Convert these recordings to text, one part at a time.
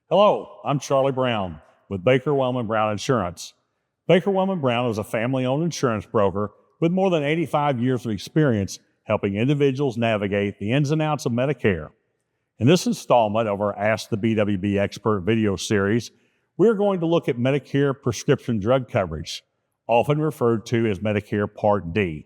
Hello, I'm Charlie Brown with Baker-Welman Brown Insurance. Baker-Welman Brown is a family-owned insurance broker with more than 85 years of experience helping individuals navigate the ins and outs of Medicare. In this installment of our Ask the BWB Expert video series, we're going to look at Medicare prescription drug coverage, often referred to as Medicare Part D.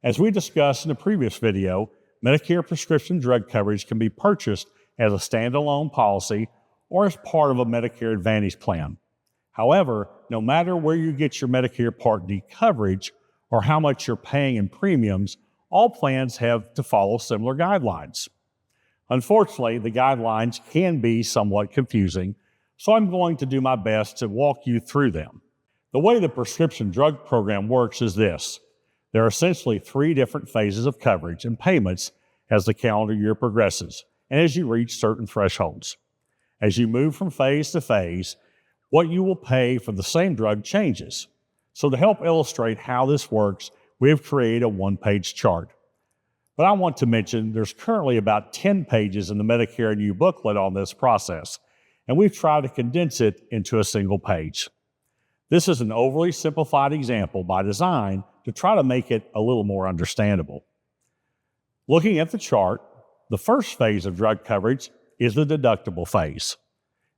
As we discussed in the previous video, Medicare prescription drug coverage can be purchased as a standalone policy or as part of a Medicare Advantage plan. However, no matter where you get your Medicare Part D coverage or how much you're paying in premiums, all plans have to follow similar guidelines. Unfortunately, the guidelines can be somewhat confusing, so I'm going to do my best to walk you through them. The way the prescription drug program works is this. There are essentially 3 different phases of coverage and payments as the calendar year progresses and as you reach certain thresholds. As you move from phase to phase, what you will pay for the same drug changes. So to help illustrate how this works, we have created a one-page chart. But I want to mention there's currently about 10 pages in the Medicare New booklet on this process, and we've tried to condense it into a single page. This is an overly simplified example by design to try to make it a little more understandable. Looking at the chart, the first phase of drug coverage is the deductible phase.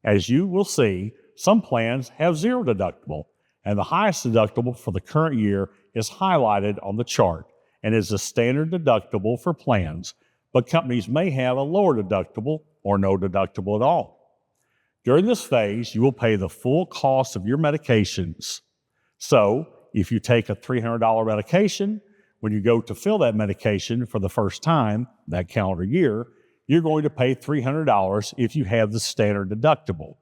As you will see, some plans have 0 deductible, and the highest deductible for the current year is highlighted on the chart and is the standard deductible for plans, but companies may have a lower deductible or no deductible at all. During this phase, you will pay the full cost of your medications. So, if you take a $300 medication, when you go to fill that medication for the first time that calendar year, you're going to pay $300 if you have the standard deductible.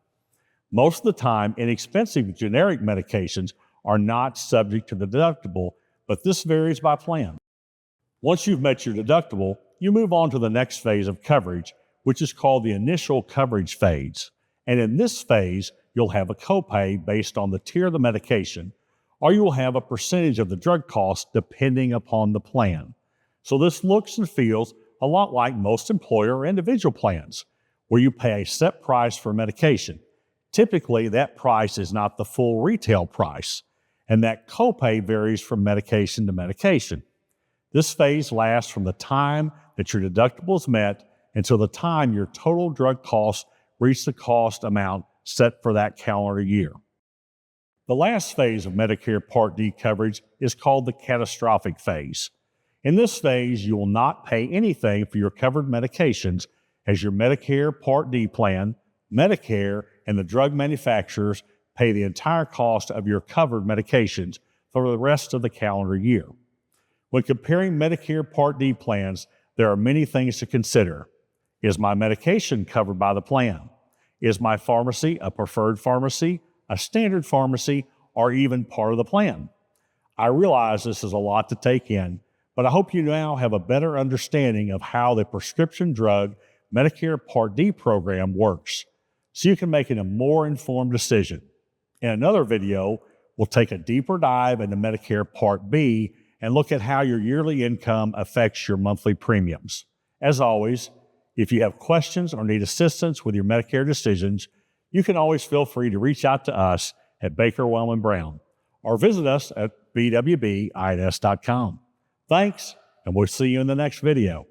Most of the time, inexpensive generic medications are not subject to the deductible, but this varies by plan. Once you've met your deductible, you move on to the next phase of coverage, which is called the initial coverage phase. And in this phase, you'll have a copay based on the tier of the medication, or you will have a percentage of the drug cost depending upon the plan. So this looks and feels a lot like most employer or individual plans, where you pay a set price for medication. Typically, that price is not the full retail price, and that copay varies from medication to medication. This phase lasts from the time that your deductible is met until the time your total drug costs reach the cost amount set for that calendar year. The last phase of Medicare Part D coverage is called the catastrophic phase. In this phase, you will not pay anything for your covered medications as your Medicare Part D plan, Medicare, and the drug manufacturers pay the entire cost of your covered medications for the rest of the calendar year. When comparing Medicare Part D plans, there are many things to consider. Is my medication covered by the plan? Is my pharmacy a preferred pharmacy, a standard pharmacy, or even part of the plan? I realize this is a lot to take in, but I hope you now have a better understanding of how the prescription drug Medicare Part D program works, so you can make a more informed decision. In another video, we'll take a deeper dive into Medicare Part B and look at how your yearly income affects your monthly premiums. As always, if you have questions or need assistance with your Medicare decisions, you can always feel free to reach out to us at Baker-Welman Brown or visit us at bwbins.com. Thanks, and we'll see you in the next video.